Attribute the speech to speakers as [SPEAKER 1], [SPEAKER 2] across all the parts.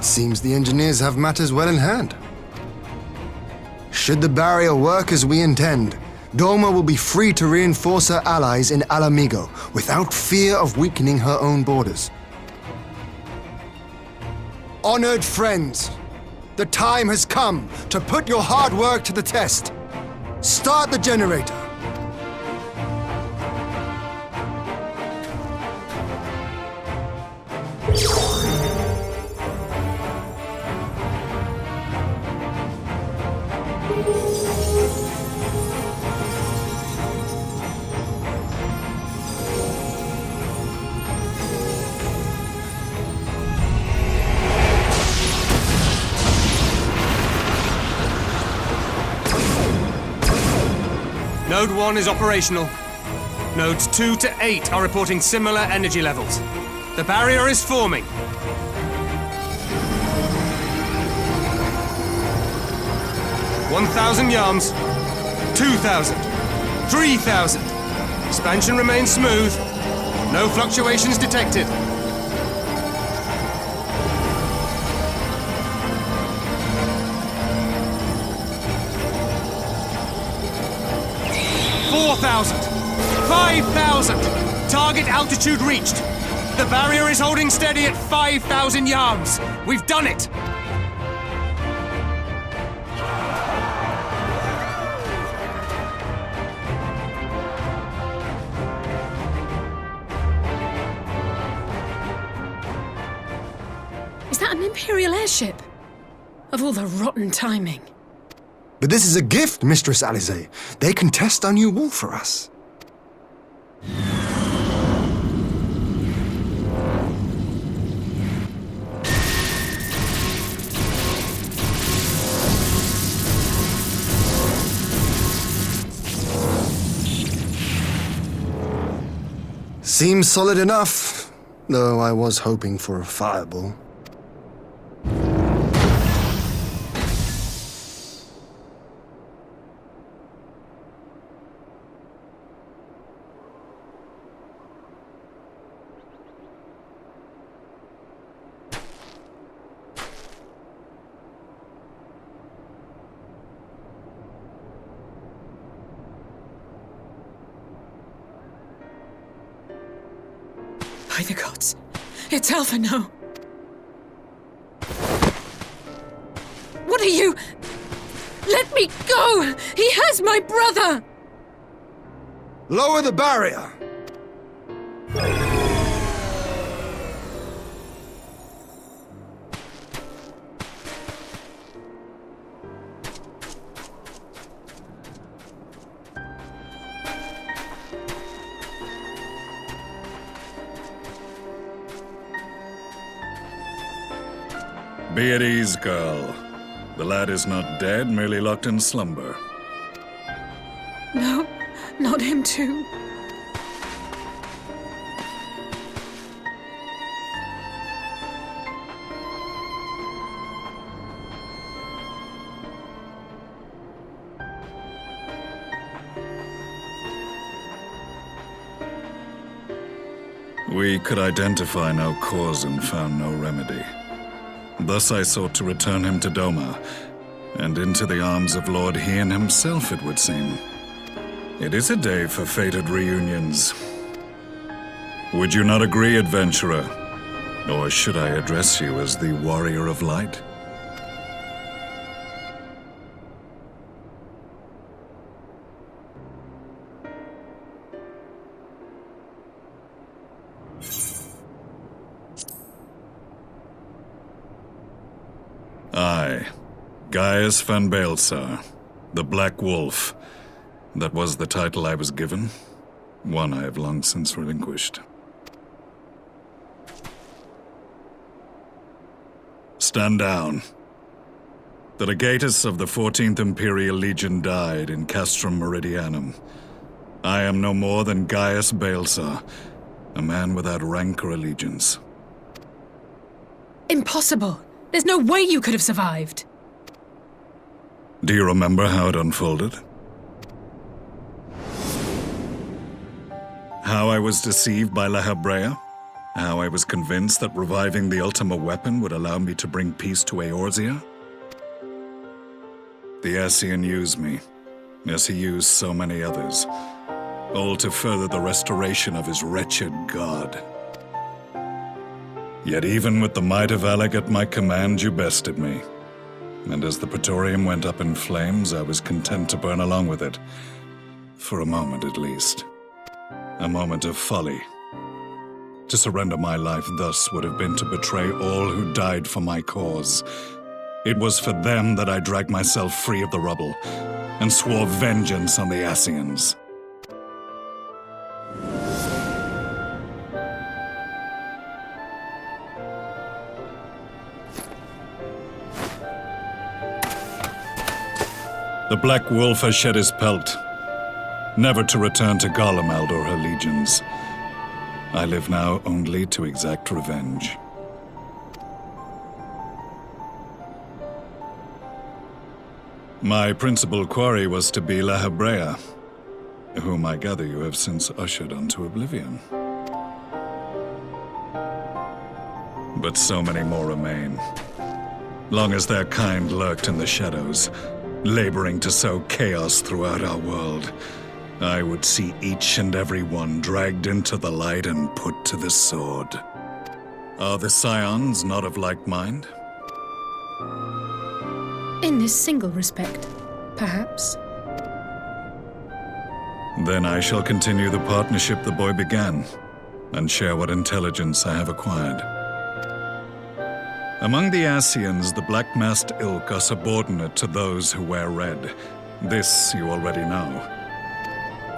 [SPEAKER 1] It seems the engineers have matters well in hand. Should the barrier work as we intend, Doma will be free to reinforce her allies in Alamigo without fear of weakening her own borders. Honored friends, the time has come to put your hard work to the test. Start the generator.
[SPEAKER 2] Node 1 is operational. Nodes 2 to 8 are reporting similar energy levels. The barrier is forming. $1,000 yards, 2,000, 3,000. Expansion remains smooth. No fluctuations detected. 4,000! 5,000! Target altitude reached! The barrier is holding steady at 5,000 yards! We've done it!
[SPEAKER 3] Is that an Imperial airship? Of all the rotten timing.
[SPEAKER 1] But this is a gift, Mistress Alize. They can test our new wall for us. Seems solid enough, though I was hoping for a fireball.
[SPEAKER 3] By the gods, it's Alpha now. What are you? Let me go! He has my brother!
[SPEAKER 1] Lower the barrier!
[SPEAKER 4] Be at ease, girl. The lad is not dead, merely locked in slumber.
[SPEAKER 3] No, not him too.
[SPEAKER 4] We could identify no cause and found no remedy. Thus I sought to return him to Doma, and into the arms of Lord Hien himself, it would seem. It is a day for fated reunions. Would you not agree, adventurer? Or should I address you as the Warrior of Light? I, Gaius van Baelsar, the Black Wolf. That was the title I was given, one I have long since relinquished. Stand down. The legatus of the 14th Imperial Legion died in Castrum Meridianum. I am no more than Gaius Baelsar, a man without rank or allegiance.
[SPEAKER 3] Impossible! There's no way you could have survived!
[SPEAKER 4] Do you remember how it unfolded? How I was deceived by La Habrea? How I was convinced that reviving the Ultima weapon would allow me to bring peace to Eorzea? The Ascian used me, as he used so many others, all to further the restoration of his wretched god. Yet even with the might of Alec at my command, you bested me. And as the Praetorium went up in flames, I was content to burn along with it. For a moment at least. A moment of folly. To surrender my life thus would have been to betray all who died for my cause. It was for them that I dragged myself free of the rubble, and swore vengeance on the Ascians. The Black Wolf has shed his pelt, never to return to Garlemald or her legions. I live now only to exact revenge. My principal quarry was to be La Hebrea, whom I gather you have since ushered onto oblivion. But so many more remain, long as their kind lurked in the shadows, laboring to sow chaos throughout our world. I would see each and every one dragged into the light and put to the sword. Are the Scions not of like mind?
[SPEAKER 3] In this single respect, perhaps.
[SPEAKER 4] Then I shall continue the partnership the boy began, and share what intelligence I have acquired. Among the Ascians, the Black-Masked Ilk are subordinate to those who wear red. This you already know.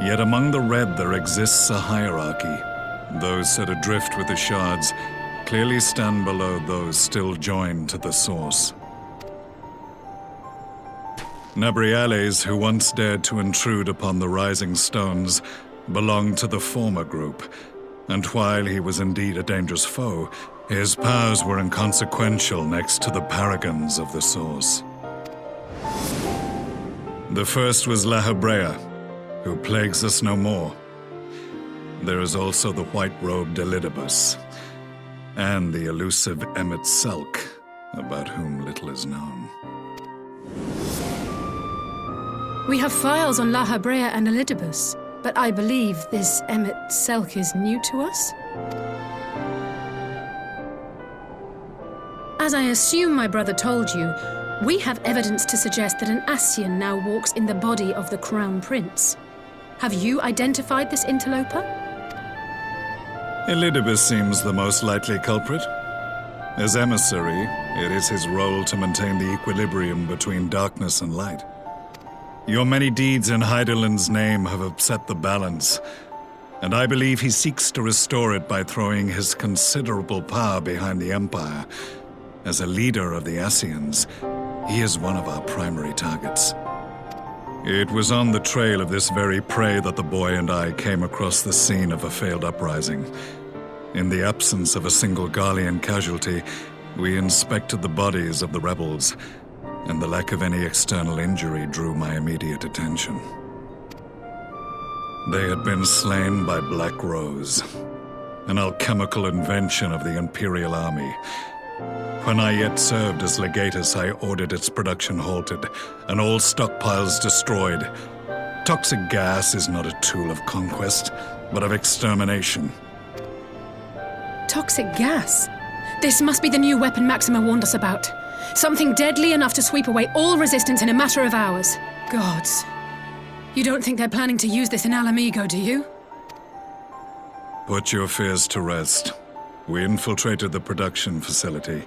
[SPEAKER 4] Yet among the red there exists a hierarchy. Those set adrift with the shards clearly stand below those still joined to the source. Nabriales, who once dared to intrude upon the Rising Stones, belonged to the former group, and while he was indeed a dangerous foe, his powers were inconsequential next to the paragons of the Source. The first was La Hebrea, who plagues us no more. There is also the white-robed Elidibus, and the elusive Emmett Selk, about whom little is known.
[SPEAKER 3] We have files on La Hebrea and Elidibus, but I believe this Emmett Selk is new to us? As I assume my brother told you, we have evidence to suggest that an Ascian now walks in the body of the Crown Prince. Have you identified this interloper?
[SPEAKER 4] Elidibus seems the most likely culprit. As emissary, it is his role to maintain the equilibrium between darkness and light. Your many deeds in Hydaelyn's name have upset the balance, and I believe he seeks to restore it by throwing his considerable power behind the Empire. As a leader of the Ascians, he is one of our primary targets. It was on the trail of this very prey that the boy and I came across the scene of a failed uprising. In the absence of a single Garlean casualty, we inspected the bodies of the rebels, and the lack of any external injury drew my immediate attention. They had been slain by Black Rose, an alchemical invention of the Imperial Army. When I yet served as legatus, I ordered its production halted, and all stockpiles destroyed. Toxic gas is not a tool of conquest, but of extermination.
[SPEAKER 3] Toxic gas? This must be the new weapon Maxima warned us about. Something deadly enough to sweep away all resistance in a matter of hours. Gods. You don't think they're planning to use this in Alamigo, do you?
[SPEAKER 4] Put your fears to rest. We infiltrated the production facility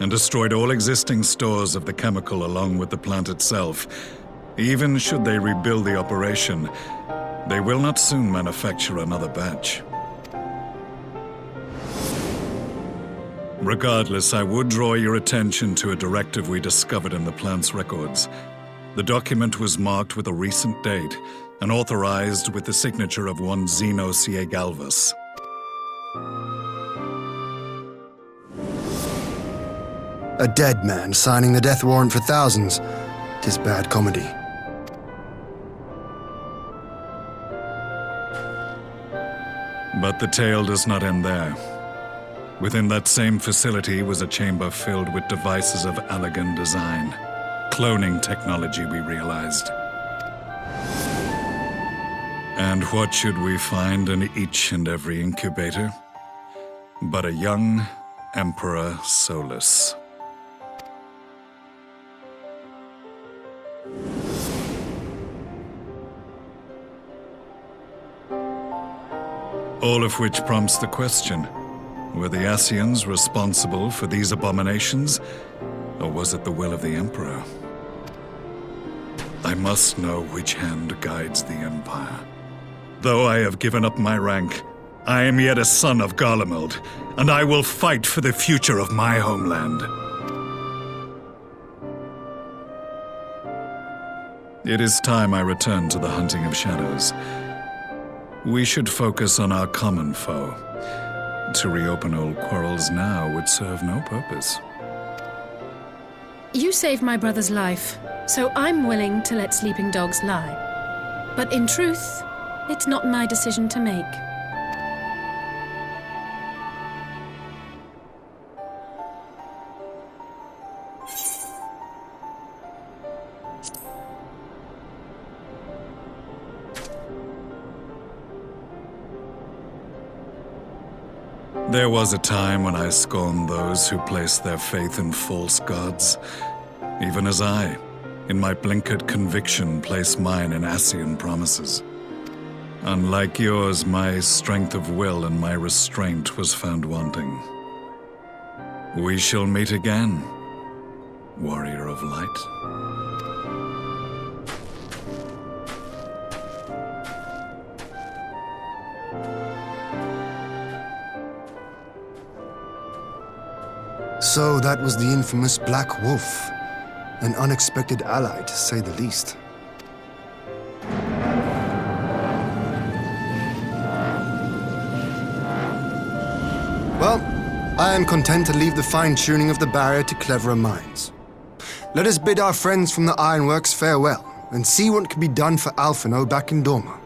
[SPEAKER 4] and destroyed all existing stores of the chemical along with the plant itself. Even should they rebuild the operation, they will not soon manufacture another batch. Regardless, I would draw your attention to a directive we discovered in the plant's records. The document was marked with a recent date and authorized with the signature of one Zeno Ciegalvus.
[SPEAKER 1] A dead man signing the death warrant for thousands. 'Tis bad comedy.
[SPEAKER 4] But the tale does not end there. Within that same facility was a chamber filled with devices of elegant design. Cloning technology, we realized. And what should we find in each and every incubator? But a young Emperor Solus. All of which prompts the question, were the Ascians responsible for these abominations, or was it the will of the Emperor? I must know which hand guides the Empire. Though I have given up my rank, I am yet a son of Garlemald, and I will fight for the future of my homeland. It is time I return to the hunting of shadows. We should focus on our common foe. To reopen old quarrels now would serve no purpose.
[SPEAKER 3] You saved my brother's life, so I'm willing to let sleeping dogs lie. But in truth, it's not my decision to make.
[SPEAKER 4] There was a time when I scorned those who placed their faith in false gods, even as I, in my blinkered conviction, place mine in Ascian promises. Unlike yours, my strength of will and my restraint was found wanting. We shall meet again, warrior of light.
[SPEAKER 1] So that was the infamous Black Wolf. An unexpected ally, to say the least. Well, I am content to leave the fine-tuning of the barrier to cleverer minds. Let us bid our friends from the Ironworks farewell, and see what can be done for Alphino back in Dorma.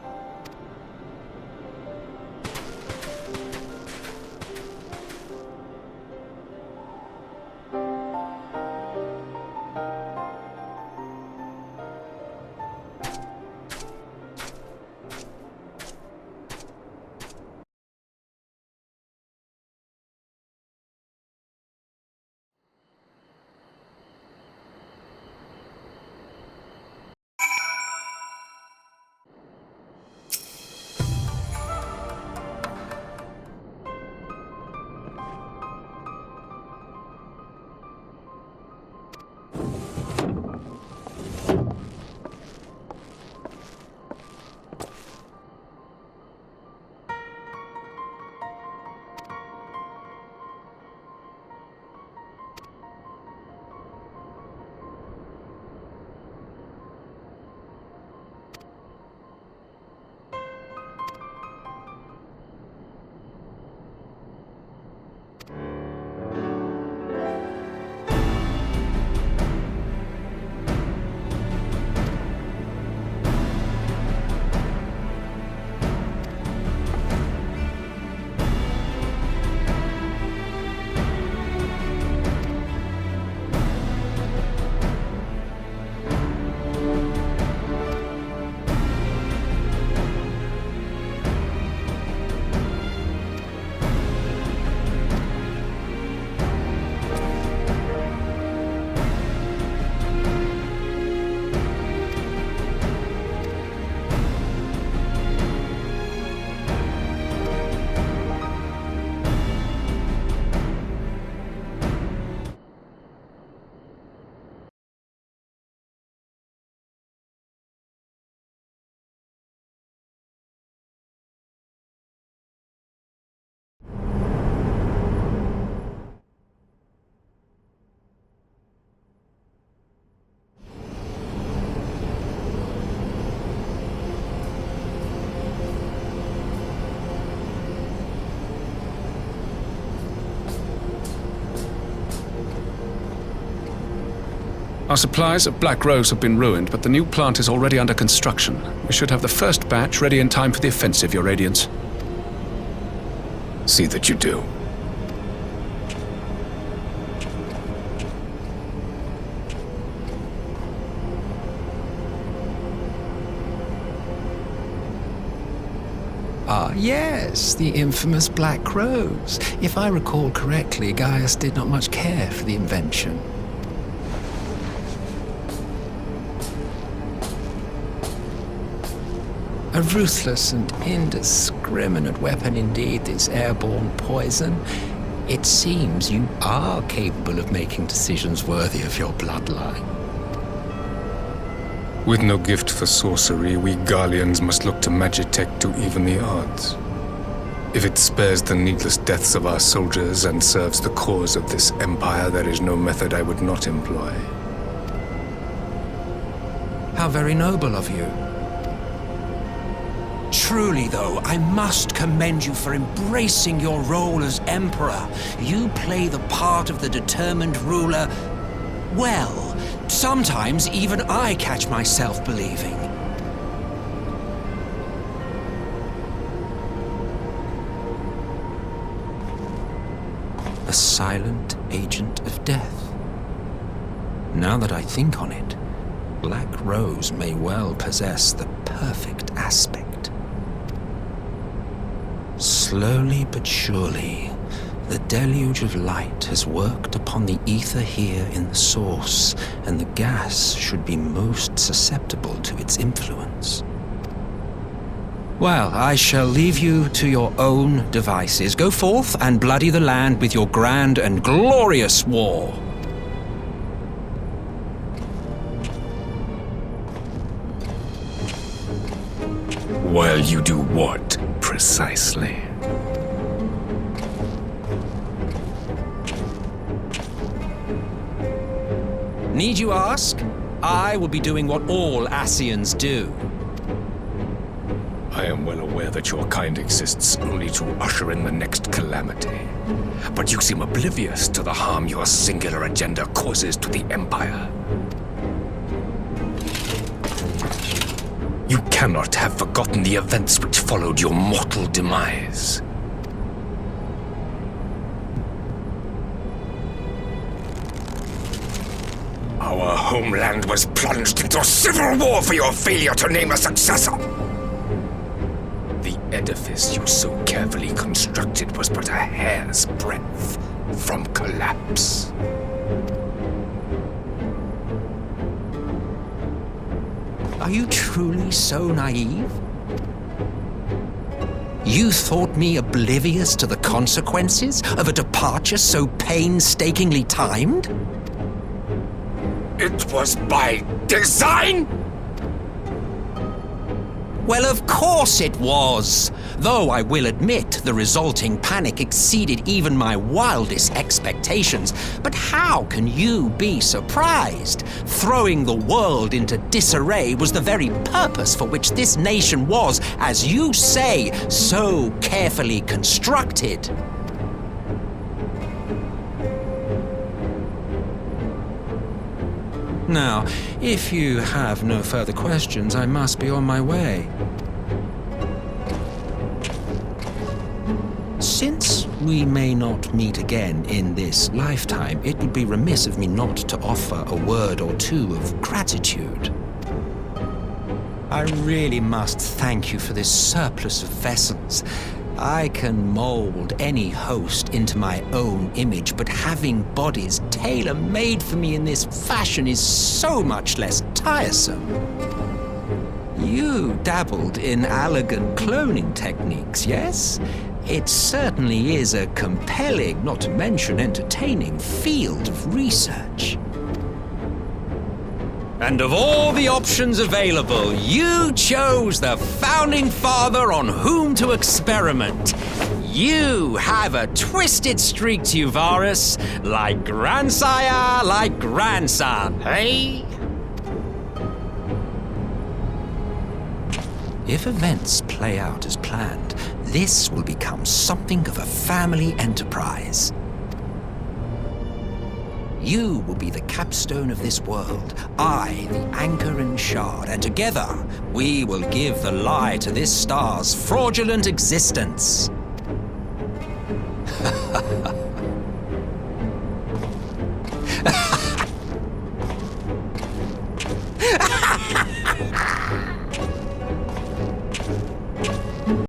[SPEAKER 5] Our supplies at Black Rose have been ruined, but the new plant is already under construction. We should have the first batch ready in time for the offensive, Your Radiance.
[SPEAKER 6] See that you do. Ah, yes, the infamous Black Rose. If I recall correctly, Gaius did not much care for the invention. A ruthless and indiscriminate weapon indeed, this airborne poison. It seems you are capable of making decisions worthy of your bloodline.
[SPEAKER 7] With no gift for sorcery, we Garleans must look to Magitech to even the odds. If it spares the needless deaths of our soldiers and serves the cause of this empire, there is no method I would not employ.
[SPEAKER 6] How very noble of you.
[SPEAKER 8] Truly, though, I must commend you for embracing your role as Emperor. You play the part of the determined ruler well. Sometimes even I catch myself believing.
[SPEAKER 6] A silent agent of death. Now that I think on it, Black Rose may well possess the perfect aspect. Slowly but surely, the deluge of light has worked upon the ether here in the source, and the gas should be most susceptible to its influence. Well, I shall leave you to your own devices. Go forth and bloody the land with your grand and glorious war.
[SPEAKER 7] While you do what, precisely?
[SPEAKER 8] Need you ask? I will be doing what all Ascians do.
[SPEAKER 7] I am well aware that your kind exists only to usher in the next calamity. But you seem oblivious to the harm your singular agenda causes to the Empire. You cannot have forgotten the events which followed your mortal demise. Our homeland was plunged into civil war for your failure to name a successor. The edifice you so carefully constructed was but a hair's breadth from collapse.
[SPEAKER 8] Are you truly so naive? You thought me oblivious to the consequences of a departure so painstakingly timed?
[SPEAKER 7] It was by design?
[SPEAKER 8] Well, of course it was. Though I will admit the resulting panic exceeded even my wildest expectations. But how can you be surprised? Throwing the world into disarray was the very purpose for which this nation was, as you say, so carefully constructed.
[SPEAKER 6] Now, if you have no further questions, I must be on my way. Since we may not meet again in this lifetime, it would be remiss of me not to offer a word or two of gratitude. I really must thank you for this surplus of vessels. I can mold any host into my own image, but having bodies tailor-made for me in this fashion is so much less tiresome. You dabbled in elegant cloning techniques, yes? It certainly is a compelling, not to mention entertaining, field of research.
[SPEAKER 8] And of all the options available, you chose the Founding Father on whom to experiment. You have a twisted streak to you, Varus, like grandsire, like grandson, hey?
[SPEAKER 6] If events play out as planned, this will become something of a family enterprise. You will be the capstone of this world, I the anchor and shard, and together we will give the lie to this star's fraudulent existence.